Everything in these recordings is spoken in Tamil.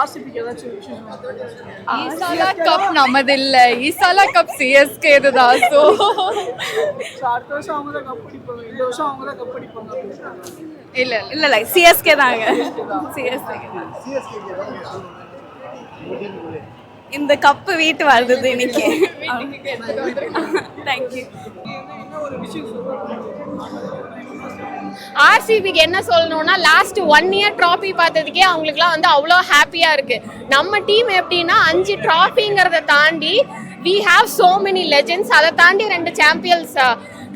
ஆர்சிபிக்கு ஏதாச்சும் விஷயம் ಈ ಸಲ ಕಪ್ ನಮ್ಮದಿಲ್ಲ, ಈ ಸಲ ಕಪ್ CSK இதுதான். ஸோ அடுத்த வருஷம் அவங்க தான் கப் அடிப்பாங்க, இந்த வருஷம் அவங்க தான் கப் அடிப்பாங்க. இல்லை இல்லை இல்லை CSK தாங்க. CSK இந்த கப்பு வீட்டு வருது இன்னைக்கு. தேங்க்யூ. ஆர்சிபிக்கு என்ன சொல்லணும்னா லாஸ்ட் 1 இயர் ட்ராஃபி பார்த்ததுக்கே அவங்களுக்குலாம் வந்து அவ்வளோ ஹாப்பியாக இருக்குது. நம்ம டீம் எப்படின்னா 5 ட்ராஃபிங்கிறத தாண்டி we have so many legends. அதை தாண்டி 2 சாம்பியன்ஸ்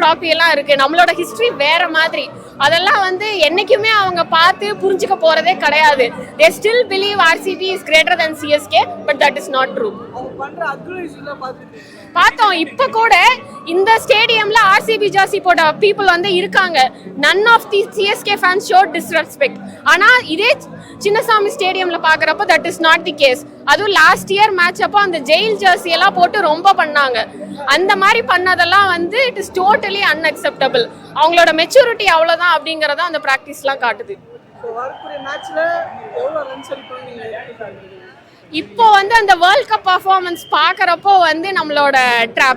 ட்ராஃபி எல்லாம் இருக்குது. நம்மளோட ஹிஸ்ட்ரி வேற மாதிரி. அதெல்லாம் வந்து என்றைக்குமே அவங்க பார்த்து புரிஞ்சுக்க போகிறதே கிடையாது. They still believe RCB is greater than CSK, but that is not true. பார்த்தோம் இப்போ கூட இந்த ஸ்டேடியம்ல RCB ஜாசி போட்ட பீப்புள் வந்து இருக்காங்க. None of the CSK fans show disrespect. ஆனால் இதே சின்னசாமி ஸ்டேடியம்ல பார்க்குறப்போ that is not the case. அதுவும் லாஸ்ட் இயர் மேட்ச் அப்போ அந்த ஜெயில் ஜெர்சி எல்லாம் போட்டு ரொம்ப பண்ணாங்க. அந்த மாதிரி பண்ணதெல்லாம் வந்து இட் இஸ் டோட்டலி அன்அக்செப்டபிள். அவங்களோட மெச்சூரிட்டி அவ்வளோதான் அப்படிங்கிறத அந்த ப்ராக்டிஸ்லாம் காட்டுது. இப்போ வந்து அந்த வேர்ல்ட் கப் பர்ஃபார்மன்ஸ் பார்க்குறப்போ வந்து நம்மளோட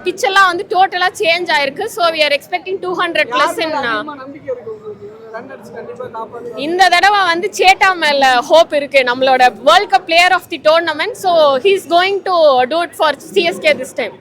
பிச்செல்லாம் வந்து டோட்டலாக சேஞ்ச் ஆயிருக்கு. ஸோ வி ஆர் எக்ஸ்பெக்டிங் 200+ இந்த தடவை வந்து சேட்டா மேல ஹோப் இருக்கு. நம்மளோட world cup player of the tournament. So he is going to do it for CSK this time.